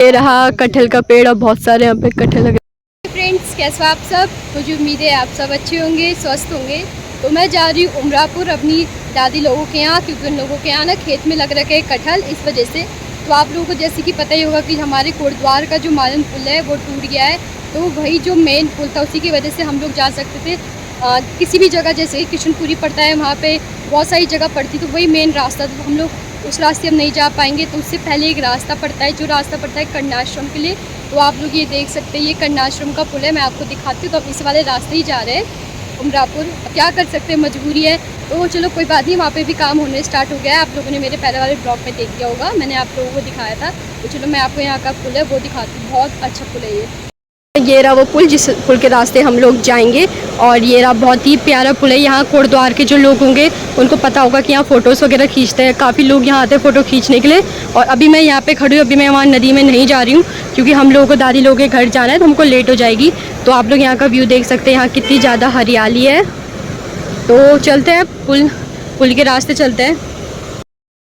ये रहा कटहल का पेड़ और बहुत सारे यहाँ पे कटहल लगे। फ्रेंड्स, कैसे हो आप सब? मुझे उम्मीद है आप सब अच्छे होंगे, स्वस्थ होंगे। तो मैं जा रही हूँ उमरापुर अपनी दादी लोगों के यहाँ, क्योंकि उन लोगों के यहाँ ना खेत में लग रखे कटहल, इस वजह से। तो आप लोगों को जैसे कि पता ही होगा कि हमारे कोटद्वार का जो मालन पुल है वो टूट गया है। तो वही जो मेन पुल था उसी की वजह से हम लोग जा सकते थे किसी भी जगह, जैसे किशनपुरी पड़ता है वहाँ पे बहुत सारी जगह पड़ती, तो वही मेन रास्ता था। तो हम लोग उस रास्ते हम नहीं जा पाएंगे, तो उससे पहले एक रास्ता पड़ता है, जो रास्ता पड़ता है कर्णाश्रम के लिए। तो आप लोग ये देख सकते हैं, ये कर्णाश्रम का पुल है, मैं आपको दिखाती हूँ। तो अब इस वाले रास्ते ही जा रहे हैं उमरापुर, क्या कर सकते हैं, मजबूरी है। तो चलो कोई बात नहीं, वहाँ पे भी काम होने स्टार्ट हो गया है। आप लोगों ने मेरे पहले वाले ब्लॉग में देख लिया होगा, मैंने आप लोगों को दिखाया था। तो चलो मैं आपको यहाँ का पुल है वो दिखाती हूँ, बहुत अच्छा पुल है ये रहा वो पुल, जिस पुल के रास्ते हम लोग जाएंगे। और ये रहा बहुत ही प्यारा पुल है। यहाँ कोटद्वार के जो लोग होंगे उनको पता होगा कि यहाँ फ़ोटोज़ वगैरह खींचते हैं, काफ़ी लोग यहाँ आते हैं फ़ोटो खींचने के लिए। और अभी मैं यहाँ पे खड़ी हूँ, अभी मैं वहाँ नदी में नहीं जा रही हूँ, क्योंकि हम लोगों को दादी लोगों के घर जाना है, तो हमको लेट हो जाएगी। तो आप लोग यहाँ का व्यू देख सकते हैं, यहाँ कितनी ज़्यादा हरियाली है। तो चलते हैं पुल के रास्ते चलते हैं।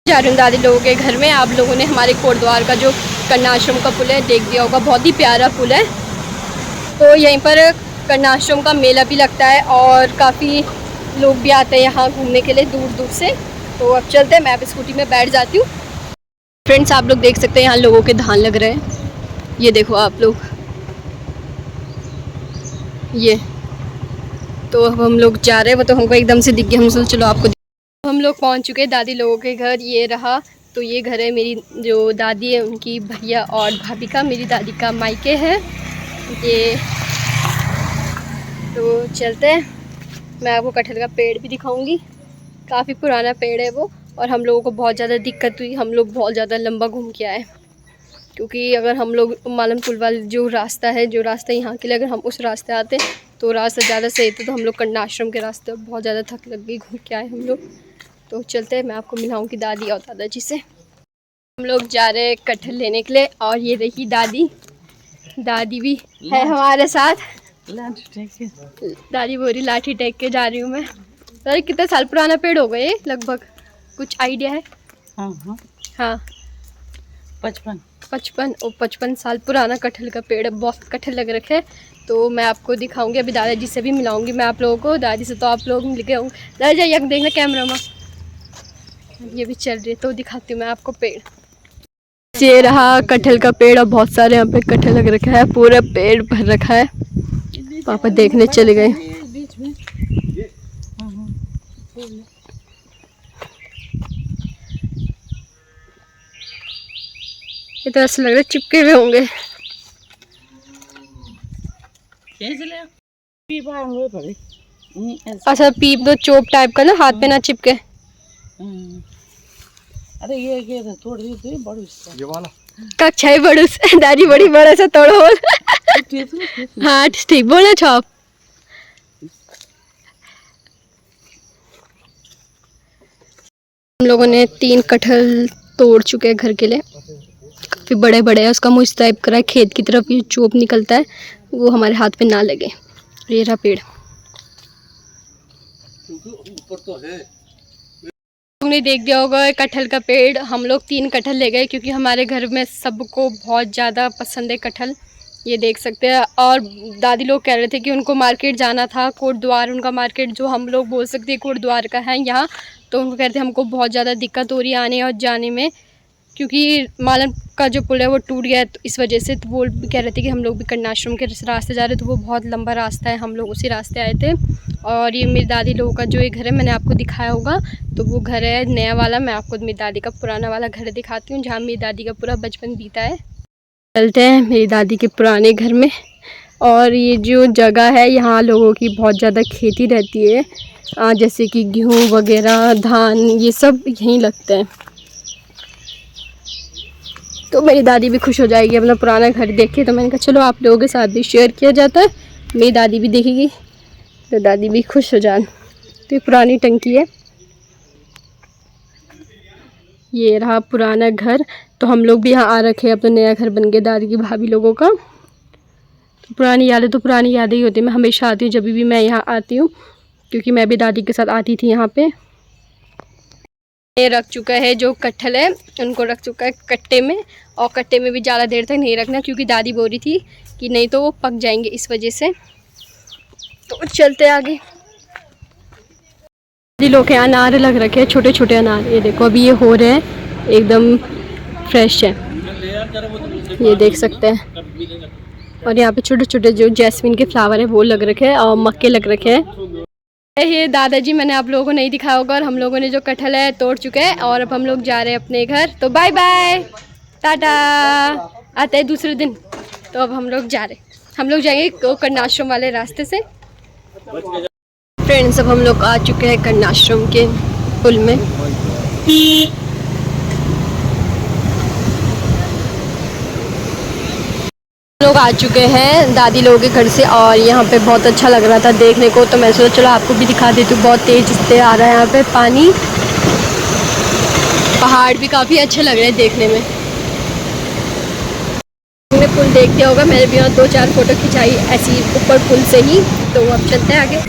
जा रही हूँ दादी लोगों के घर में। आप लोगों ने हमारे कोटद्वार का जो कर्णाश्रम का पुल है देख दिया होगा, बहुत ही प्यारा पुल है। तो यहीं पर कर्णाश्रम का मेला भी लगता है और काफ़ी लोग भी आते हैं यहाँ घूमने के लिए दूर दूर से। तो अब चलते हैं, मैं अब स्कूटी में बैठ जाती हूँ। फ्रेंड्स, आप लोग देख सकते हैं यहाँ लोगों के धान लग रहे हैं, ये देखो आप लोग, ये। तो अब हम लोग जा रहे हैं, वो तो हमको एकदम से दिख गया, हम सोच चलो आपको। हम लोग पहुँच चुके हैं दादी लोगों के घर, ये रहा। तो ये घर है मेरी जो दादी है उनकी भैया और भाभी का, मेरी दादी का मायके है ये। तो चलते हैं, मैं आपको कटहल का पेड़ भी दिखाऊंगी, काफ़ी पुराना पेड़ है वो। और हम लोगों को बहुत ज़्यादा दिक्कत हुई, हम लोग बहुत ज़्यादा लंबा घूम के आए, क्योंकि अगर हम लोग मालन पुल वाला जो रास्ता है, जो रास्ता यहाँ के लिए, अगर हम उस रास्ते आते तो रास्ता ज़्यादा सही था। तो हम लोग कर्णाश्रम के रास्ते बहुत ज़्यादा थक लग गई, घूम के आए हम लोग। तो चलते हैं, मैं आपको मिलाऊँगी दादी और दादाजी से। हम लोग जा रहे हैं कटहल लेने के लिए, और ये देखिए दादी भी है हमारे साथ। दादी बोरी लाठी टेक के जा रही हूँ मैं। दादी, कितने साल पुराना पेड़ हो गए लगभग, कुछ आइडिया है? हाँ 55 साल पुराना कटहल का पेड़ है, बहुत कटहल लग रखे हैं। तो मैं आपको दिखाऊंगी, अभी दादाजी से भी मिलाऊंगी मैं आप लोगों को। दादी से तो आप लोग मिल गए होंगे। दादाजी जाइए देखना कैमरा में, ये भी चल रही है, तो दिखाती हूँ मैं आपको पेड़। ये रहा कटहल का पेड़, और बहुत सारे यहाँ पे कटहल लग रखा है, पूरा पेड़ भर रखा है। पापा देखने चले गए। ये तो ऐसा लग रहा है चिपके हुए होंगे। अच्छा, पीप दो चोप टाइप का ना, हाथ पे ना चिपके। अरे ये तोड़ दिए बड़ू ये वाला कक्षा ही बड़ू से दादी बड़ी बड़ा सा तोड़ो। हाँ ठीक बोले छाप। हम लोगों ने 3 कटहल तोड़ चुके हैं घर के लिए, काफ़ी बड़े बड़े हैं। उसका मुँह इस टाइप का है, खेत की तरफ ये चोप निकलता है, वो हमारे हाथ पे ना लगे। ये रहा पेड़, ऊपर तो है। तुमने देख दिया होगा कटहल का पेड़। हम लोग 3 कटहल ले गए, क्योंकि हमारे घर में सबको बहुत ज़्यादा पसंद है कटहल, ये देख सकते हैं। और दादी लोग कह रहे थे कि उनको मार्केट जाना था, कोटद्वार उनका मार्केट, जो हम लोग बोल सकते हैं कोटद्वार का है यहाँ। तो उनको कह रहे थे हमको बहुत ज़्यादा दिक्कत हो रही है आने और जाने में, क्योंकि मालन का जो पुल है वो टूट गया है, तो इस वजह से। तो वो कह रहे थे कि हम लोग भी कर्णाश्रम के रास्ते जा रहे हैं, तो वो बहुत लंबा रास्ता है, हम लोग उसी रास्ते आए थे। और ये मेरी दादी लोगों का जो एक घर है, मैंने आपको दिखाया होगा, तो वो घर है नया वाला। मैं आपको मेरी दादी का पुराना वाला घर दिखाती हूँ, जहाँ मेरी दादी का पूरा बचपन बीता है। चलते हैं मेरी दादी के पुराने घर में। और ये जो जगह है, यहाँ लोगों की बहुत ज़्यादा खेती रहती है, जैसे कि गेहूँ वगैरह, धान, ये सब यहीं लगते हैं। तो मेरी दादी भी खुश हो जाएगी अपना पुराना घर देख के। तो मैंने कहा चलो आप लोगों के साथ भी शेयर किया जाता है, मेरी दादी भी देखेगी तो दादी भी खुश हो जाए। तो ये पुरानी टंकी है, ये रहा पुराना घर। तो हम लोग भी यहाँ आ रखे हैं, अब तो नया घर बन गया दादी की भाभी लोगों का। तो पुरानी यादें ही होती है। मैं हमेशा आती हूँ, जब भी मैं यहाँ आती हूँ, क्योंकि मैं भी दादी के साथ आती थी यहाँ पे। ये रख चुका है जो कटहल है उनको रख चुका है कट्टे में, और कट्टे में भी ज़्यादा देर तक नहीं रखना क्योंकि दादी बोल रही थी कि नहीं तो वो पक जाएंगे, इस वजह से। तो चलते आगे। दादी लोग के अनार लग रखे हैं, छोटे छोटे अनार, ये देखो अभी ये हो रहे हैं, एकदम फ्रेश है, ये देख सकते हैं। और यहाँ पे छोटे छोटे जो जैस्मिन के फ्लावर है वो लग रखे हैं और मक्के लग रखे हैं। ये दादाजी मैंने आप लोगों को नहीं दिखाया होगा, और हम लोगों ने जो कटहल है तोड़ चुके हैं और अब हम लोग जा रहे हैं अपने घर। तो बाय बाय, टाटा, आते हैं दूसरे दिन। तो अब हम लोग जा रहे हैं, हम लोग जाएंगे कर्णाश्रम वाले रास्ते से। फ्रेंड्स अब हम लोग आ चुके हैं कर्णाश्रम के पुल में। लोग आ चुके हैं दादी लोगों के घर से, और यहाँ पे बहुत अच्छा लग रहा था देखने को, तो मैं सोचा चलो आपको भी दिखा देती हूँ। बहुत तेज से आ रहा है यहाँ पे पानी, पहाड़ भी काफ़ी अच्छे लग रहे हैं देखने में। हमने पुल देख दिया होगा, मैंने भी यहाँ 2-4 फोटो खिंचाई ऐसी ऊपर पुल से ही। तो अब चलते हैं आगे।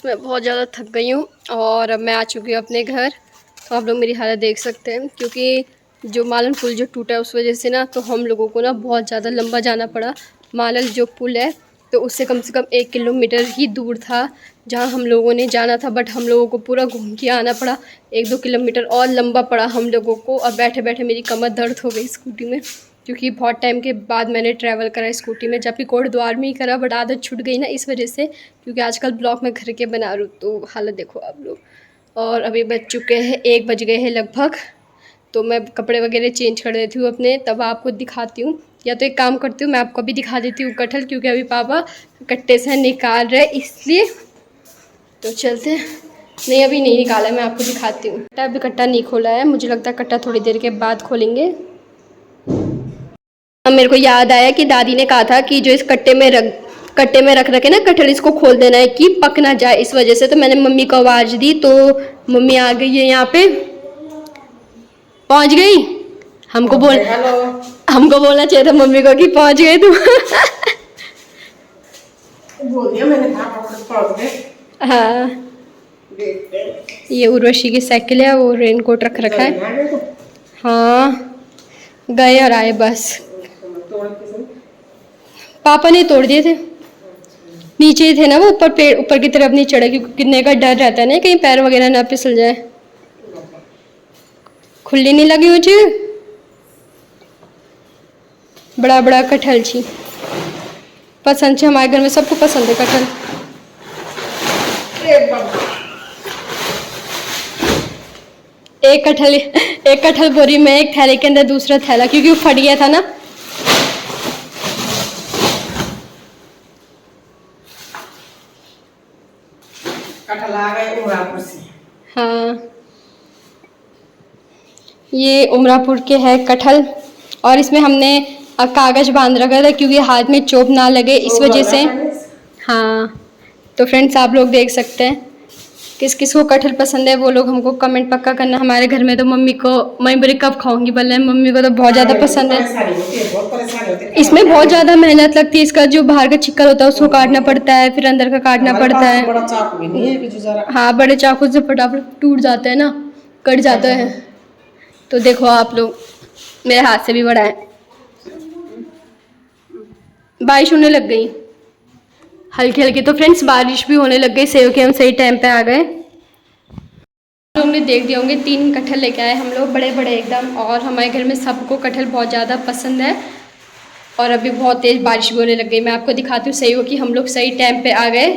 मैं बहुत ज़्यादा थक गई हूँ और अब मैं आ चुकी हूँ अपने घर। तो आप लोग मेरी हालत देख सकते हैं, क्योंकि जो मालन पुल जो टूटा है उस वजह से ना, तो हम लोगों को ना बहुत ज़्यादा लंबा जाना पड़ा। मालन जो पुल है तो उससे कम से कम 1 किलोमीटर ही दूर था जहाँ हम लोगों ने जाना था, बट हम लोगों को पूरा घूम के आना पड़ा। 1-2 किलोमीटर और लंबा पड़ा हम लोगों को, और बैठे बैठे मेरी कमर दर्द हो गई स्कूटी में, क्योंकि बहुत टाइम के बाद मैंने ट्रैवल करा स्कूटी में, जबकि कोटद्वार में ही करा, बट आदत छूट गई ना इस वजह से, क्योंकि आजकल ब्लॉग में घर के बना रही हूँ। तो हालत देखो आप लोग। और अभी बज चुके हैं 1 बज गए हैं लगभग। तो मैं कपड़े वगैरह चेंज कर देती हूँ अपने, तब आपको दिखाती हूँ। या तो एक काम करती हूँ, मैं आपको भी दिखा देती हूँ कटहल, क्योंकि अभी पापा कट्टे से निकाल रहे इसलिए। तो चलते हैं। नहीं अभी नहीं निकाला, मैं आपको दिखाती हूँ। अभी कट्टा नहीं खोला है, मुझे लगता है कट्टा थोड़ी देर के बाद खोलेंगे। मेरे को याद आया कि दादी ने कहा था कि जो इस कट्टे में रख रखे ना कटहल, इसको खोल देना है कि पक ना जाए, इस वजह से। तो मैंने मम्मी को आवाज़ दी, तो मम्मी आ गई है, यहाँ पे पहुँच गई। हमको बोलना चाहिए था मम्मी को कि पहुँच गए तुम। बोल दिया मैंने, पहुंच गए। हाँ, ये उर्वशी की साइकिल है, वो रेनकोट रख रखा है। हाँ गए और आए बस। पापा ने तोड़ दिए थे, नीचे ही थे ना वो, ऊपर पेड़ ऊपर की तरफ नहीं चढ़े, क्योंकि गिरने का डर रहता है ना, कहीं पैर वगैरह ना फिसल जाए। खुली नहीं लगी मुझे। बड़ा बड़ा कटहल छी पसंद है, हमारे घर में सबको पसंद है कटहल। एक कटहल बोरी में, एक थैले के अंदर दूसरा थैला, क्योंकि वो फट गया था ना। कटहल आ गए उमरापुर से। हाँ ये उमरापुर के है कटहल, और इसमें हमने कागज बांध रखा था क्योंकि हाथ में चोट ना लगे, इस वजह से। हाँ तो फ्रेंड्स आप लोग देख सकते हैं, किस किस को कटहल पसंद है वो लोग हमको कमेंट पक्का करना। हमारे घर में तो मम्मी बोले कब खाऊंगी, बोले मम्मी को तो बहुत ज़्यादा पसंद है। इसमें बहुत ज़्यादा मेहनत लगती है, इसका जो बाहर का छिक्कर होता है उसको काटना पड़ता है, फिर अंदर का काटना पड़ता है। बड़ा चाकू भी नहीं है कि जो जरा, हाँ बड़े चाकू से फटाफट टूट जाता है ना, कट जाता है। तो देखो आप लोग, मेरे हाथ से भी बड़ा है। बारिश होने लग गई हल्की हल्की, तो फ्रेंड्स बारिश भी होने लग गई, सेव के हम सही टाइम पे आ गए। लोग ने देख दिए होंगे 3 कटहल लेके आए हम लोग, बड़े बड़े एकदम, और हमारे घर में सबको कटहल बहुत ज़्यादा पसंद है। और अभी बहुत तेज़ बारिश भी होने लग गई, मैं आपको दिखाती हूँ सही हो कि हम लोग सही टाइम पे आ गए।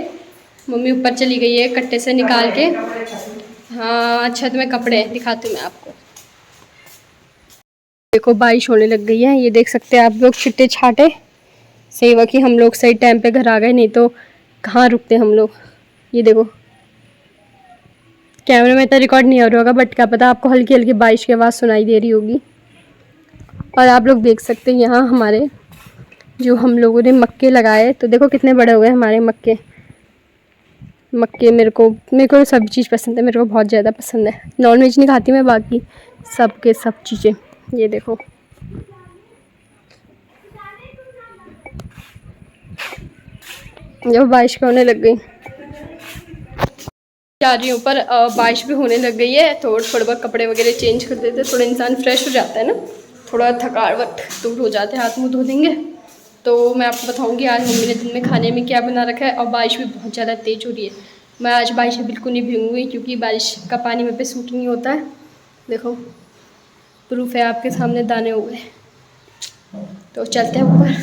मम्मी ऊपर चली गई है कट्टे से निकाल के। हाँ छत में कपड़े दिखाती हूँ मैं आपको। देखो बारिश होने लग गई है, ये देख सकते हैं आप लोग, छिट्टे छाटे। सही हुआ कि हम लोग सही टाइम पे घर आ गए, नहीं तो कहाँ रुकते हम लोग। ये देखो कैमरे में इतना रिकॉर्ड नहीं हो रहा होगा, बट क्या पता आपको हल्की हल्की बारिश की आवाज़ सुनाई दे रही होगी। और आप लोग देख सकते हैं यहाँ हमारे जो हम लोगों ने मक्के लगाए, तो देखो कितने बड़े हुए हमारे मक्के। मक्के मेरे को सब चीज़ पसंद है, मेरे को बहुत ज़्यादा पसंद है। नॉन वेज नहीं खाती मैं, बाकी सब चीज़ें। ये देखो, जब बारिश होने लग गई जा रही हूँ, पर बारिश भी होने लग गई है तो थोड़ा बहुत कपड़े वगैरह चेंज कर देते, थोड़ा इंसान फ्रेश हो जाता है ना, थोड़ा थकावट दूर हो जाते हैं, हाथ मुँह धो देंगे। तो मैं आपको बताऊंगी आज मम्मी ने दिन में खाने में क्या बना रखा है। और बारिश भी बहुत ज़्यादा तेज़ हो रही है। मैं आज बारिश में बिल्कुल नहीं भीगूंगी क्योंकि बारिश का पानी मेरे पे सूट नहीं होता है। देखो, प्रूफ है आपके सामने, दाने हुए। तो चलते हैं ऊपर,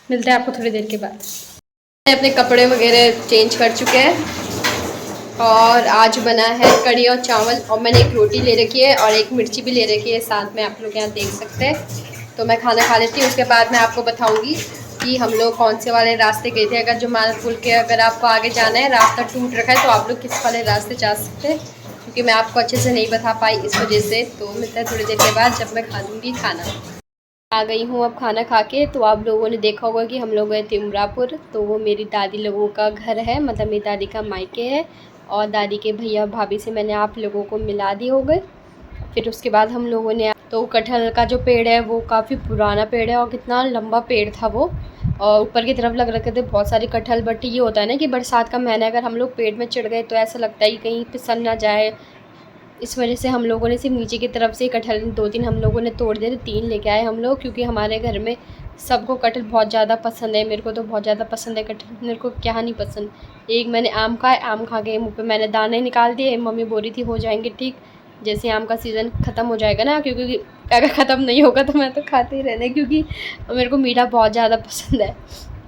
मिलते हैं आपको थोड़ी देर के बाद। मैं अपने कपड़े वगैरह चेंज कर चुके हैं और आज बना है कढ़ी और चावल, और मैंने एक रोटी ले रखी है और एक मिर्ची भी ले रखी है साथ में, आप लोग यहाँ देख सकते हैं। तो मैं खाना खा लेती हूँ, उसके बाद मैं आपको बताऊँगी कि हम लोग कौन से वाले रास्ते गए थे। अगर जो मालपुर के अगर आपको आगे जाना है, रास्ता टूट रखा है, तो आप लोग किस वाले रास्ते जा सकते हैं, क्योंकि मैं आपको अच्छे से नहीं बता पाई इस वजह से। तो मिलता है थोड़ी देर के बाद जब मैं खा लूँगी खाना। आ गई हूँ अब खाना खा के। तो आप लोगों ने देखा होगा कि हम लोग गए थे उमरापुर, तो वो मेरी दादी लोगों का घर है, मतलब मेरी दादी का मायके है। और दादी के भैया भाभी से मैंने आप लोगों को मिला दी हो गए। फिर उसके बाद हम लोगों ने, तो कटहल का जो पेड़ है वो काफ़ी पुराना पेड़ है और कितना लंबा पेड़ था वो, और ऊपर की तरफ लग रखे थे बहुत सारे कटहल। बट ये होता है ना कि बरसात का महीना, अगर हम लोग पेड़ में चढ़ गए तो ऐसा लगता है कि कहीं फिसल ना जाए, इस वजह से हम लोगों ने सिर्फ नीचे की तरफ से कटहल 2-3 हम लोगों ने तोड़ दिए थे, 3 लेके आए हम लोग, क्योंकि हमारे घर में सबको कटहल बहुत ज़्यादा पसंद है। मेरे को तो बहुत ज़्यादा पसंद है कटहल, मेरे को क्या नहीं पसंद। एक मैंने आम खाए, आम खा के मुँह पे मैंने दाने निकाल दिए। मम्मी बोल रही थी हो जाएंगे ठीक, जैसे आम का सीज़न ख़त्म हो जाएगा ना, क्योंकि अगर ख़त्म नहीं होगा तो मैं तो खाते ही रहना, क्योंकि मेरे को मीठा बहुत ज़्यादा पसंद है,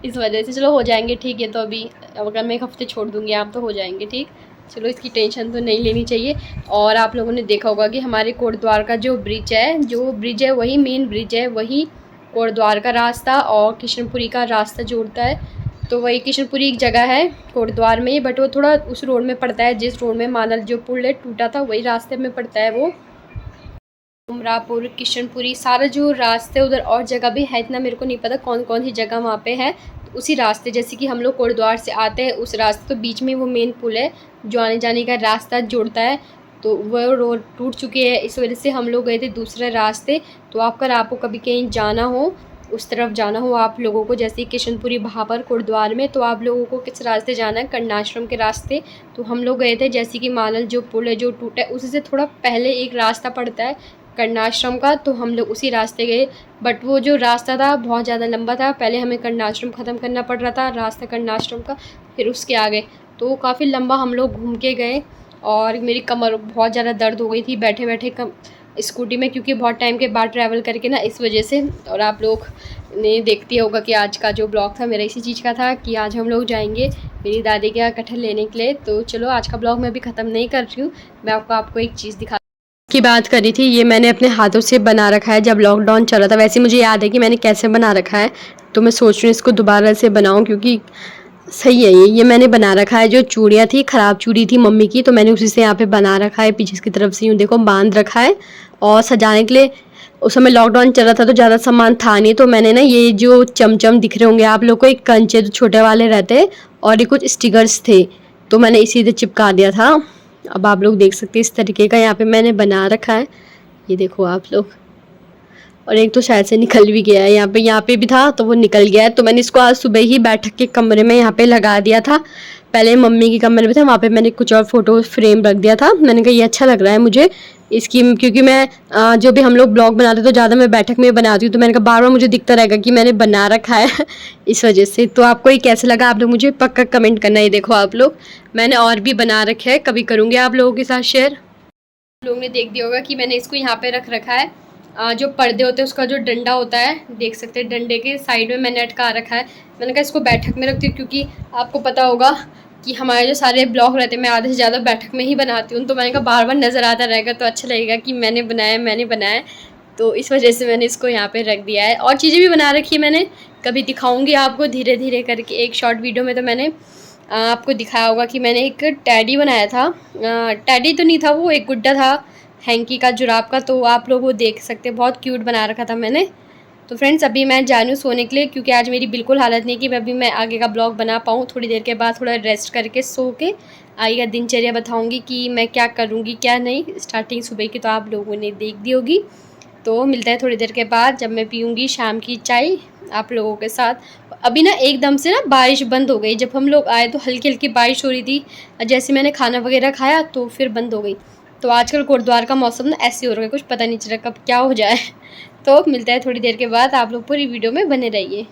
इस वजह से। चलो हो जाएंगे ठीक है, तो अभी अगर मैं 1 हफ़्ते छोड़ दूँगी आम तो हो जाएंगे ठीक। चलो इसकी टेंशन तो नहीं लेनी चाहिए। और आप लोगों ने देखा होगा कि हमारे कोटद्वार का जो ब्रिज है वही मेन ब्रिज है, वही कोटद्वार का रास्ता और किशनपुरी का रास्ता जोड़ता है। तो वही किशनपुरी एक जगह है कोटद्वार में, बट वो थोड़ा उस रोड में पड़ता है जिस रोड में मानल जो पुल है टूटा था, वही रास्ते में पड़ता है वो। उमरापुर, किशनपुरी, सारा जो रास्ते उधर और जगह भी है, इतना मेरे को नहीं पता कौन कौन सी जगह वहाँ पे है। तो उसी रास्ते, जैसे कि हम लोग कोटद्वार से आते हैं उस रास्ते, तो बीच में वो मेन पुल है जो आने जाने का रास्ता जोड़ता है, तो वह रोड टूट चुकी है, इस वजह से हम लोग गए थे दूसरे रास्ते। तो आपको कभी कहीं जाना हो, उस तरफ जाना हो आप लोगों को, जैसे किशनपुरी भाबर कोटद्वार में, तो आप लोगों को किस रास्ते जाना है, कर्णाश्रम के रास्ते। तो हम लोग गए थे, जैसे कि मानल जो पुल है जो टूटा है, उसी से थोड़ा पहले एक रास्ता पड़ता है कर्णाश्रम का, तो हम लोग उसी रास्ते गए। बट वो जो रास्ता था बहुत ज़्यादा लंबा था, पहले हमें कर्णाश्रम ख़त्म करना पड़ रहा था रास्ता कर्णाश्रम का, फिर उसके आगे, तो काफ़ी लंबा हम लोग घूम के गए। और मेरी कमर बहुत ज़्यादा दर्द हो गई थी बैठे बैठे स्कूटी में, क्योंकि बहुत टाइम के बाद ट्रैवल करके ना, इस वजह से। और आप लोग ने देखती होगा कि आज का जो ब्लॉग था मेरा इसी चीज़ का था कि आज हम लोग जाएंगे मेरी दादी के यहाँ कटहल लेने के लिए। तो चलो आज का ब्लॉग मैं अभी ख़त्म नहीं कर रही हूँ, मैं आपको एक चीज़ दिखा की बात करी थी। ये मैंने अपने हाथों से बना रखा है, जब लॉकडाउन चला था। वैसे मुझे याद है कि मैंने कैसे बना रखा है, तो मैं सोच रही हूँ इसको दोबारा से बनाऊँ, क्योंकि सही है ये मैंने बना रखा है। जो चूड़ियाँ थी, ख़राब चूड़ी थी मम्मी की, तो मैंने उसी से यहाँ पे बना रखा है, पीछे की तरफ से यूँ देखो बांध रखा है। और सजाने के लिए उस समय लॉकडाउन चल रहा था तो ज़्यादा सामान था नहीं, तो मैंने ना ये जो चमचम दिख रहे होंगे आप लोग को, एक कंचे जो छोटे वाले रहते हैं, और ये कुछ स्टिकर्स थे, तो मैंने इसी से चिपका दिया था। अब आप लोग देख सकते हैं इस तरीके का यहाँ पे मैंने बना रखा है, ये देखो आप लोग। और एक तो शायद से निकल भी गया है, यहाँ पे भी था तो वो निकल गया है। तो मैंने इसको आज सुबह ही बैठक के कमरे में यहाँ पे लगा दिया था। पहले मम्मी के कमरे में था, वहाँ पे मैंने कुछ और फ़ोटो फ्रेम रख दिया था। मैंने कहा ये अच्छा लग रहा है मुझे इसकी, क्योंकि मैं जो भी हम लोग ब्लॉग बनाते तो ज़्यादा मैं बैठक में बनाती हूँ, तो मैंने कहा बार बार मुझे दिखता रहेगा कि मैंने बना रखा है इस वजह से। तो आपको ये कैसे लगा आप लोग मुझे पक्का कमेंट करना। ये देखो आप लोग, मैंने और भी बना रखे है, कभी करूँगी आप लोगों के साथ शेयर। आप लोगों ने देख दिया होगा कि मैंने इसको यहाँ पे रख रखा है, जो पर्दे होते हैं उसका जो डंडा होता है, देख सकते हैं डंडे के साइड में मैंने अटका रखा है। मैंने कहा इसको बैठक में रखती हूँ, क्योंकि आपको पता होगा कि हमारे जो सारे ब्लॉग रहते हैं मैं आधे से ज़्यादा बैठक में ही बनाती हूँ, तो मैंने कहा बार बार नज़र आता रहेगा तो अच्छा लगेगा कि मैंने बनाया, तो इस वजह से मैंने इसको यहाँ पे रख दिया है। और चीज़ें भी बना रखी है मैंने, कभी दिखाऊँगी आपको धीरे धीरे करके। एक शॉर्ट वीडियो में तो मैंने आपको दिखाया होगा कि मैंने एक टैडी बनाया था, टैडी तो नहीं था वो, एक गुड्डा था हैंकी का, जुराब का, तो आप लोग वो देख सकते हैं, बहुत क्यूट बना रखा था मैंने। तो फ्रेंड्स अभी मैं जा रही हूँ सोने के लिए, क्योंकि आज मेरी बिल्कुल हालत नहीं कि अभी मैं आगे का ब्लॉग बना पाऊँ। थोड़ी देर के बाद थोड़ा रेस्ट करके सो के आगे का दिनचर्या बताऊँगी कि मैं क्या करूँगी क्या नहीं। स्टार्टिंग सुबह की तो आप लोगों ने देख दी होगी। तो मिलता है थोड़ी देर के बाद जब मैं पीऊँगी शाम की चाय आप लोगों के साथ। अभी ना एकदम से ना बारिश बंद हो गई। जब हम लोग आए तो हल्की हल्की बारिश हो रही थी, जैसे मैंने खाना वगैरह खाया तो फिर बंद हो गई। तो आजकल गुरुद्वार का मौसम ना ऐसे हो रहा है, कुछ पता नहीं चल रहा कब क्या हो जाए। तो मिलता है थोड़ी देर के बाद, आप लोग पूरी वीडियो में बने रहिए।